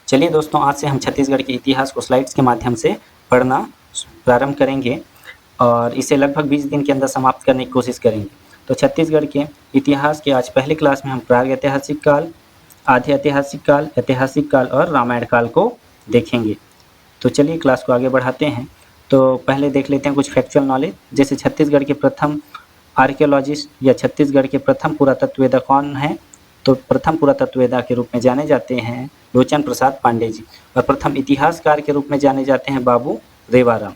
चलिए दोस्तों, आज से हम छत्तीसगढ़ के इतिहास को स्लाइड्स के माध्यम से पढ़ना प्रारंभ करेंगे और इसे लगभग 20 दिन के अंदर समाप्त करने की कोशिश करेंगे। तो छत्तीसगढ़ के इतिहास के आज पहले क्लास में हम प्राग ऐतिहासिक काल, आधे ऐतिहासिक काल और रामायण काल को देखेंगे। तो चलिए क्लास को आगे बढ़ाते हैं। तो पहले देख लेते हैं कुछ फैक्चुअल नॉलेज, जैसे छत्तीसगढ़ के प्रथम आर्कियोलॉजिस्ट या छत्तीसगढ़ के प्रथम पुरातत्ववेदा कौन हैं। तो प्रथम पुरातत्ववेदा के रूप में जाने जाते हैं लोचन प्रसाद पांडे जी, और प्रथम इतिहासकार के रूप में जाने जाते हैं बाबू रेवाराम।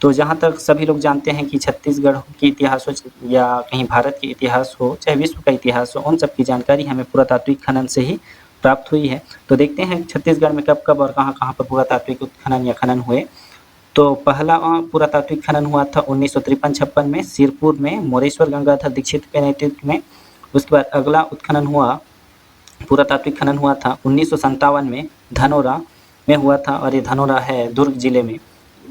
तो जहाँ तक सभी लोग जानते हैं कि छत्तीसगढ़ के इतिहास हो या कहीं भारत के इतिहास हो, चाहे विश्व का इतिहास हो, उन सब की जानकारी हमें पुरातात्विक खनन से ही प्राप्त हुई है। तो देखते हैं छत्तीसगढ़ में कब कब और कहाँ कहाँ पर पुरातात्विक उत्खनन या खनन हुए। तो पहला पुरातात्विक खनन हुआ था 1953-56 में सिरपुर में मोरेश्वर गंगाधर दीक्षित के नेतृत्व में। उसके बाद अगला उत्खनन हुआ, पुरातात्विक खनन हुआ था 1957 में धनोरा में हुआ था, और ये धनोरा है दुर्ग जिले में।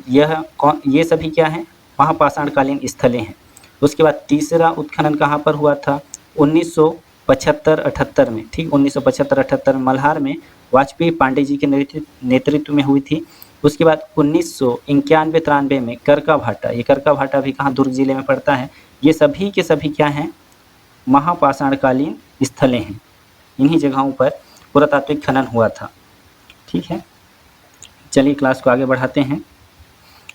ये सभी क्या हैं, महापाषाणकालीन स्थलें हैं। उसके बाद तीसरा उत्खनन कहाँ पर हुआ था, 1975-78 में, ठीक 1975-78 में मल्हार में वाजपेयी पांडे जी के नेतृत्व में हुई थी। उसके बाद 1991-93 में करका भाटा, ये करका भाटा भी कहाँ, दुर्ग जिले में पड़ता है। ये सभी के सभी क्या हैं, महापाषाणकालीन स्थलें हैं। इन्हीं जगहों पर पुरातात्विक खनन हुआ था। ठीक है, चलिए क्लास को आगे बढ़ाते हैं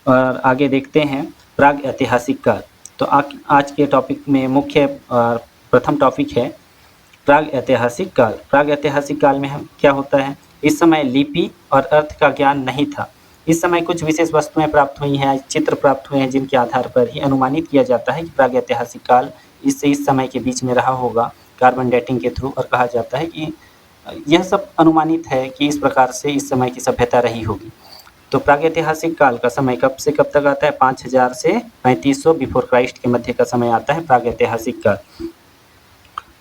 और आगे देखते हैं प्राग ऐतिहासिक काल। तो आज के टॉपिक में मुख्य प्रथम टॉपिक है प्राग ऐतिहासिक काल। प्राग ऐतिहासिक काल में हम क्या होता है, इस समय लिपि और अर्थ का ज्ञान नहीं था। इस समय कुछ विशेष वस्तुएं प्राप्त हुई हैं, चित्र प्राप्त हुए हैं, जिनके आधार पर ही अनुमानित किया जाता है कि प्राग ऐतिहासिक काल इससे इस समय के बीच में रहा होगा, कार्बन डेटिंग के थ्रू। और कहा जाता है कि यह सब अनुमानित है कि इस प्रकार से इस समय की सभ्यता रही होगी। तो प्रागैतिहासिक काल का समय कब से कब तक आता है, 5000 से 3500 बिफोर क्राइस्ट के मध्य का समय आता है प्रागैतिहासिक काल।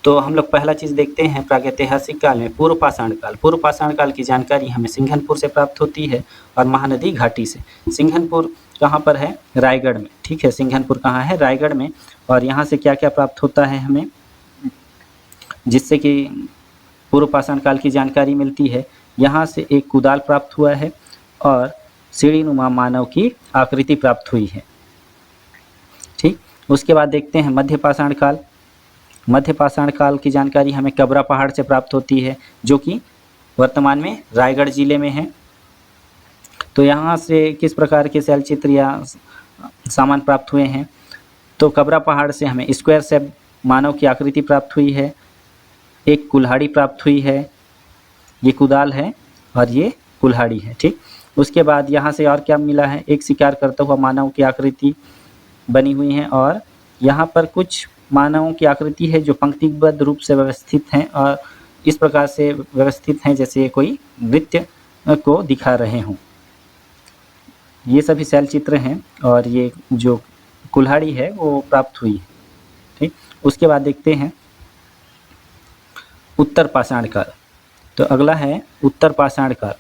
तो हम लोग पहला चीज़ देखते हैं प्रागैतिहासिक काल में पूर्व पाषाण काल। पूर्व पाषाण काल की जानकारी हमें सिंघनपुर से प्राप्त होती है और महानदी घाटी से। सिंघनपुर कहाँ पर है, रायगढ़ में। ठीक है, सिंघनपुर कहाँ है, रायगढ़ में। और यहाँ से क्या क्या प्राप्त होता है हमें, जिससे कि पूर्व पाषाण काल की जानकारी मिलती है। यहाँ से एक कुदाल प्राप्त हुआ है और सीढ़ीनुमा मानव की आकृति प्राप्त हुई है। ठीक, उसके बाद देखते हैं मध्य पाषाण काल। मध्य पाषाण काल की जानकारी हमें कबरा पहाड़ से प्राप्त होती है, जो कि वर्तमान में रायगढ़ जिले में है। तो यहाँ से किस प्रकार के शैलचित्र या सामान प्राप्त हुए हैं, तो कबरा पहाड़ से हमें स्क्वायर शेप मानव की आकृति प्राप्त हुई है, एक कुल्हाड़ी प्राप्त हुई है, ये कुदाल है और ये कुल्हाड़ी है। ठीक, उसके बाद यहाँ से और क्या मिला है, एक शिकार करता हुआ मानव की आकृति बनी हुई है, और यहाँ पर कुछ मानवों की आकृति है जो पंक्तिबद्ध रूप से व्यवस्थित हैं और इस प्रकार से व्यवस्थित हैं जैसे कोई नृत्य को दिखा रहे हों। ये सभी शैलचित्र हैं और ये जो कुल्हाड़ी है वो प्राप्त हुई है। ठीक, उसके बाद देखते हैं उत्तर पाषाण काल। तो अगला है उत्तर पाषाण काल।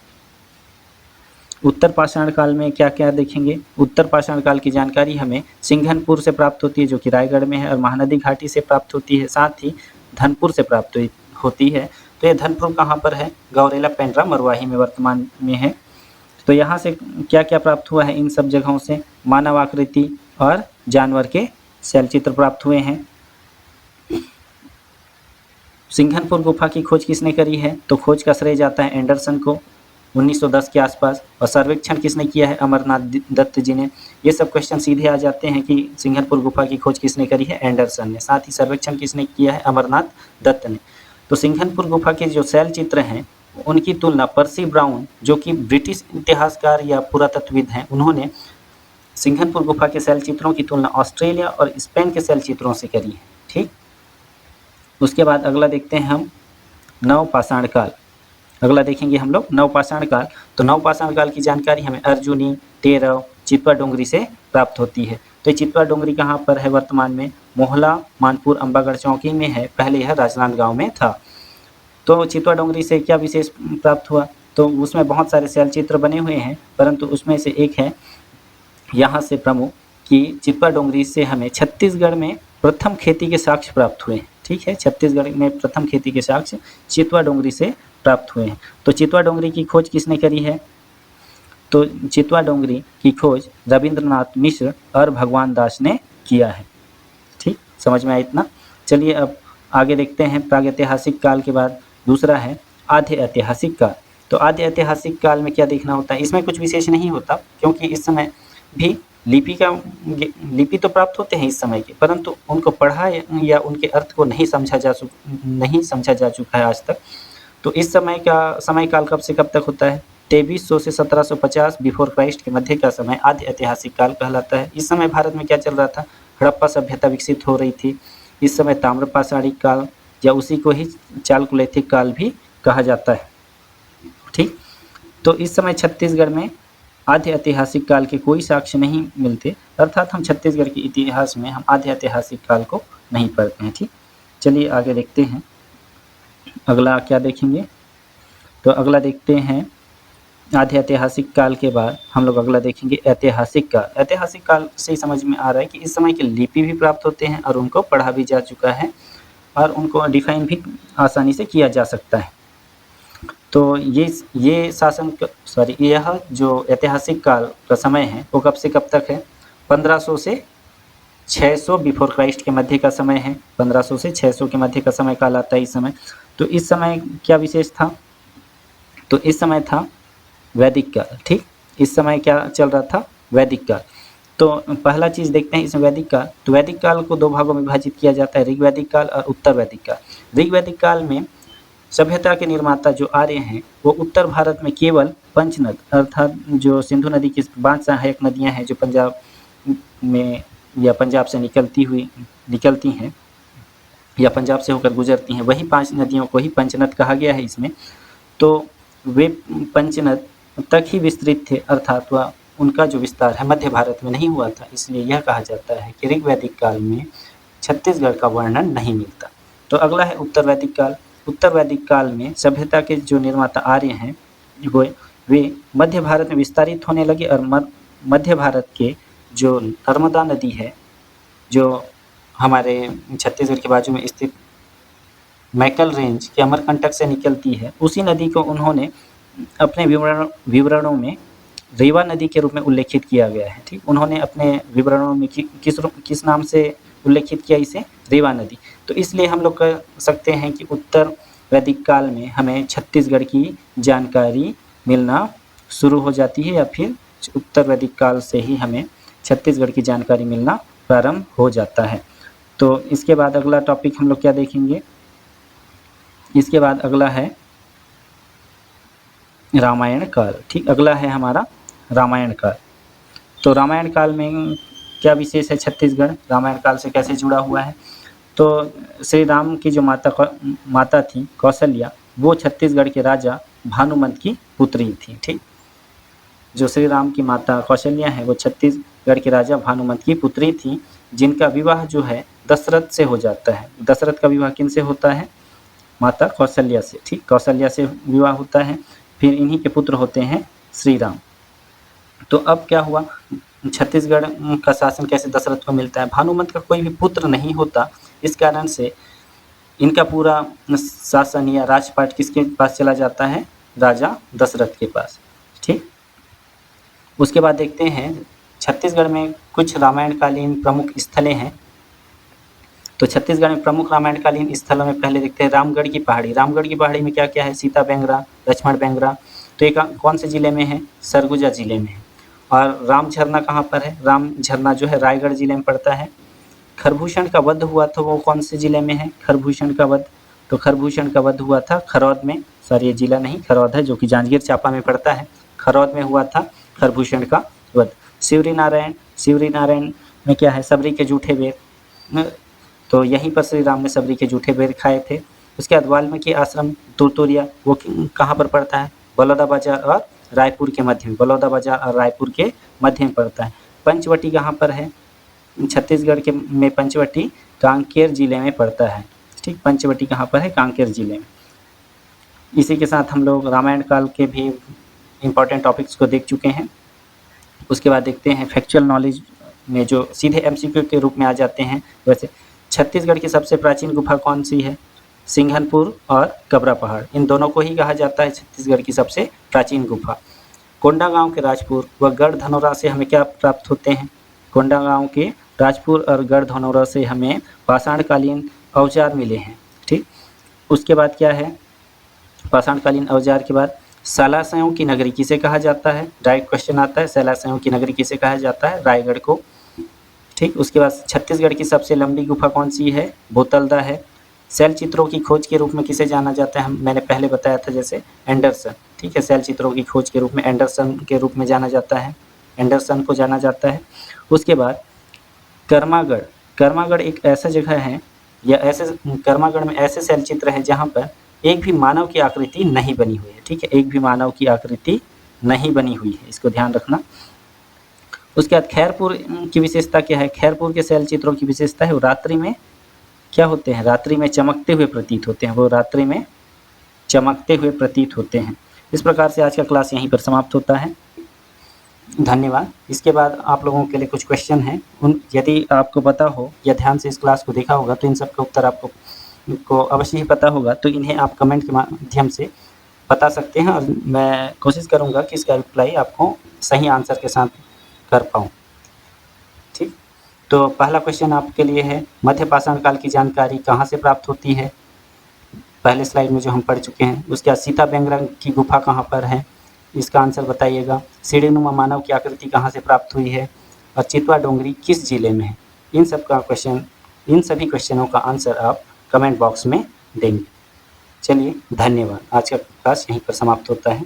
उत्तर पाषाण काल में क्या क्या देखेंगे, उत्तर पाषाण काल की जानकारी हमें सिंघनपुर से प्राप्त होती है, जो कि रायगढ़ में है, और महानदी घाटी से प्राप्त होती है, साथ ही धनपुर से प्राप्त होती है। तो ये धनपुर कहाँ पर है, गौरेला पेंड्रा मरवाही में वर्तमान में है। तो यहाँ से क्या क्या प्राप्त हुआ है, इन सब जगहों से मानव आकृति और जानवर के शैलचित्र प्राप्त हुए हैं। सिंघनपुर गुफा की खोज किसने करी है, तो खोज का श्रेय जाता है एंडरसन को 1910 के आसपास, और सर्वेक्षण किसने किया है, अमरनाथ दत्त जी ने। ये सब क्वेश्चन सीधे आ जाते हैं कि सिंघनपुर गुफा की खोज किसने करी है, एंडरसन ने, साथ ही सर्वेक्षण किसने किया है, अमरनाथ दत्त ने। तो सिंघनपुर गुफा के जो शैल चित्र हैं उनकी तुलना पर्सी ब्राउन, जो कि ब्रिटिश इतिहासकार या पुरातत्वविद हैं, उन्होंने सिंघनपुर गुफा के शैल चित्रों की तुलना ऑस्ट्रेलिया और स्पेन के शैल चित्रों से करी है। ठीक, उसके बाद अगला देखते हैं हम नवपाषाण काल। अगला देखेंगे हम लोग नवपाषाण काल। तो नवपाषाण काल की जानकारी हमें अर्जुनी, टेरव, चितवा डोंगरी से प्राप्त होती है। तो ये चितवा डोंगरी कहाँ पर है, वर्तमान में मोहला, मानपुर, अंबागढ़ चौकी में है। पहले यह राजनांदगांव में था। तो चितवा डोंगरी से क्या विशेष प्राप्त हुआ, तो उसमें बहुत सारे शैलचित्र बने हुए हैं, परंतु उसमें से एक है यहाँ से प्रमुख कि चितवा डोंगरी से हमें छत्तीसगढ़ में प्रथम खेती के साक्ष्य प्राप्त हुए। ठीक है, छत्तीसगढ़ में प्रथम खेती के साक्ष्य चितवा डोंगरी से प्राप्त हुए हैं। तो चितवा डोंगरी की खोज किसने करी है? तो चितवा डोंगरी की खोज रविंद्रनाथ मिश्र और भगवान दास ने किया है। ठीक, समझ में आया इतना? चलिए अब आगे देखते हैं। प्रागैतिहासिक काल के बाद दूसरा है आद्य ऐतिहासिक काल। तो आद्य ऐतिहासिक काल में क्या देखना होता है? इसमें कुछ विशेष नहीं होता, क्योंकि इस समय भी लिपि तो प्राप्त होते हैं इस समय के, परंतु उनको पढ़ा या उनके अर्थ को नहीं समझा जा चुका है आज तक। तो इस समय का समय काल कब से कब तक होता है? 2300 से 1750 बिफोर क्राइस्ट के मध्य का समय आद्य ऐतिहासिक काल कहलाता है। इस समय भारत में क्या चल रहा था? हड़प्पा सभ्यता विकसित हो रही थी। इस समय ताम्रपाषाणी काल या उसी को ही चालकुलिथिक काल भी कहा जाता है। ठीक, तो इस समय छत्तीसगढ़ में आद्य ऐतिहासिक काल के कोई साक्ष्य नहीं मिलते, अर्थात हम छत्तीसगढ़ के इतिहास में हम आद्य ऐतिहासिक काल को नहीं पढ़ते हैं। ठीक, चलिए आगे देखते हैं। अगला क्या देखेंगे? तो अगला देखते हैं आद्य ऐतिहासिक काल के बाद हम लोग अगला देखेंगे ऐतिहासिक काल। ऐतिहासिक काल से ही समझ में आ रहा है कि इस समय के लिपि भी प्राप्त होते हैं और उनको पढ़ा भी जा चुका है और उनको डिफाइन भी आसानी से किया जा सकता है। तो ये यह जो ऐतिहासिक काल का समय है वो कब से कब तक है? 1500 से 600 बिफोर क्राइस्ट के मध्य का समय है। 1500 से 600 के मध्य का समय काल आता है इस समय। तो इस समय क्या विशेष था? तो इस समय था वैदिक काल। ठीक, इस समय क्या चल रहा था? वैदिक काल। तो पहला चीज़ देखते हैं इसमें वैदिक काल। तो वैदिक काल को दो भागों में विभाजित किया जाता है, ऋग्वैदिक काल और उत्तर वैदिक काल। ऋग्वैदिक काल में सभ्यता के निर्माता जो आर्य हैं वो उत्तर भारत में केवल पंचनद अर्थात जो सिंधु नदी की 5 सहायक नदियां हैं जो पंजाब में या पंजाब से निकलती हैं या पंजाब से होकर गुजरती हैं, वही 5 नदियों को ही पंचनद कहा गया है इसमें। तो वे पंचनद तक ही विस्तृत थे, अर्थात वह उनका जो विस्तार है मध्य भारत में नहीं हुआ था। इसलिए यह कहा जाता है कि ऋग्वैदिक काल में छत्तीसगढ़ का वर्णन नहीं मिलता। तो अगला है उत्तर वैदिक काल। उत्तर वैदिक काल में सभ्यता के जो निर्माता आर्य हैं वे मध्य भारत में विस्तारित होने लगे और मध्य भारत के जो नर्मदा नदी है जो हमारे छत्तीसगढ़ के बाजू में स्थित मैकल रेंज के अमरकंटक से निकलती है, उसी नदी को उन्होंने अपने विवरणों में रेवा नदी के रूप में उल्लेखित किया गया है। ठीक, उन्होंने अपने विवरणों में किस नाम से उल्लेखित किया इसे? रेवा नदी। तो इसलिए हम लोग कह सकते हैं कि उत्तर वैदिक काल में हमें छत्तीसगढ़ की जानकारी मिलना शुरू हो जाती है या फिर उत्तर वैदिक काल से ही हमें छत्तीसगढ़ की जानकारी मिलना प्रारंभ हो जाता है। तो इसके बाद अगला टॉपिक हम लोग क्या देखेंगे? इसके बाद अगला है रामायण काल। ठीक, अगला है हमारा रामायण काल। तो रामायण काल में क्या विशेष है? छत्तीसगढ़ रामायण काल से कैसे जुड़ा हुआ है? तो श्री राम की जो माता थी कौशल्या, वो छत्तीसगढ़ के राजा भानुमंत की पुत्री थी। ठीक, जो श्री राम की माता कौशल्या है वो छत्तीसगढ़ के राजा भानुमंत की पुत्री थी, जिनका विवाह जो है दशरथ से हो जाता है। दशरथ का विवाह किन से होता है? माता कौशल्या से। ठीक, कौशल्या से विवाह होता है, फिर इन्हीं के पुत्र होते हैं श्री राम। तो अब क्या हुआ? छत्तीसगढ़ का शासन कैसे दशरथ को मिलता है? भानुमंत का कोई भी पुत्र नहीं होता, इस कारण से इनका पूरा शासन या राजपाट किसके पास चला जाता है? राजा दशरथ के पास। ठीक, उसके बाद देखते हैं छत्तीसगढ़ में कुछ रामायणकालीन प्रमुख स्थलें हैं। तो छत्तीसगढ़ में प्रमुख रामायणकालीन स्थलों में पहले देखते हैं रामगढ़ की पहाड़ी। रामगढ़ की पहाड़ी में क्या क्या है? सीता बेंगरा, लक्ष्मण बेंगरा। तो ये कौन से जिले में है? सरगुजा जिले में है। और राम झरना कहाँ पर है? राम झरना जो है रायगढ़ जिले में पड़ता है। खरभूषण का वध हुआ था वो कौन से जिले में है? खरभूषण का वध, तो खरभूषण का वध हुआ था खरौद में। सॉरी, ये जिला नहीं खरौद है, जो कि जांजगीर चांपा में पड़ता है। खरौद में हुआ था खरभूषण का वध। शिवरी नारायण में क्या है? सबरी के जूठे बेर, तो यहीं पर श्री राम ने सबरी के जूठे बेर खाए थे। उसके बाद वाल्मीकि आश्रम तुरतुरिया, वो कहाँ पर पड़ता है? बलौदाबाजार और रायपुर के मध्य में। बलौदाबाजार और रायपुर के मध्य में पड़ता है। पंचवटी कहाँ पर है? छत्तीसगढ़ के में पंचवटी कांकेर जिले में पड़ता है। ठीक, पंचवटी कहाँ पर है? कांकेर जिले में। इसी के साथ हम लोग रामायण काल के भी इम्पॉर्टेंट टॉपिक्स को देख चुके हैं। उसके बाद देखते हैं फैक्चुअल नॉलेज में जो सीधे एमसीक्यू के रूप में आ जाते हैं। वैसे छत्तीसगढ़ की सबसे प्राचीन गुफा कौन सी है? सिंघनपुर और कबरा पहाड़, इन दोनों को ही कहा जाता है छत्तीसगढ़ की सबसे प्राचीन गुफा। कोंडागांव के राजपुर व गढ़ धनौरा से हमें क्या प्राप्त होते हैं? कोंडागांव के राजपुर और गढ़ धनौरा से हमें पाषाणकालीन औजार मिले हैं। ठीक, उसके बाद क्या है? पाषाणकालीन औजार के बाद सलासयों की नगरी किसे कहा जाता है? डायरेक्ट क्वेश्चन आता है, सलासयों की नगरी किसे कहा जाता है? रायगढ़ को। ठीक, उसके बाद छत्तीसगढ़ की सबसे लंबी गुफा कौन सी है? बोतलदा है। शैल चित्रों की खोज के रूप में किसे जाना जाता है? मैंने पहले बताया था जैसे एंडरसन। ठीक है, शैल चित्रों की खोज के रूप में एंडरसन के रूप में जाना जाता है, एंडरसन को जाना जाता है। उसके बाद कर्मागढ़, कर्मागढ़ एक ऐसा जगह है या ऐसे कर्मागढ़ में ऐसे शैल चित्र हैं जहाँ पर एक भी मानव की आकृति नहीं बनी हुई है। ठीक है, एक भी मानव की आकृति नहीं बनी हुई है, इसको ध्यान रखना। उसके बाद खैरपुर की विशेषता क्या है? खैरपुर के शैल चित्रों की विशेषता है वो रात्रि में क्या होते हैं? रात्रि में चमकते हुए प्रतीत होते हैं, वो रात्रि में चमकते हुए प्रतीत होते हैं। इस प्रकार से आज का क्लास यहीं पर समाप्त होता है। धन्यवाद। इसके बाद आप लोगों के लिए कुछ क्वेश्चन हैं, उन यदि आपको पता हो या ध्यान से इस क्लास को देखा होगा तो इन सब का उत्तर आपको अवश्य ही पता होगा, तो इन्हें आप कमेंट के माध्यम से बता सकते हैं और मैं कोशिश करूँगा कि इसका रिप्लाई आपको सही आंसर के साथ कर पाऊँ। ठीक, तो पहला क्वेश्चन आपके लिए है, मध्य पाषाण काल की जानकारी कहाँ से प्राप्त होती है? पहले स्लाइड में जो हम पढ़ चुके हैं। उसके बाद सीता बेंगरंग की गुफा कहाँ पर है? इसका आंसर बताइएगा। सीढ़ीनुमा मानव की आकृति कहाँ से प्राप्त हुई है? और चितवा डोंगरी किस जिले में है? इन सभी क्वेश्चनों का आंसर आप कमेंट बॉक्स में देंगे। चलिए, धन्यवाद। आज का क्लास यहीं पर समाप्त होता है।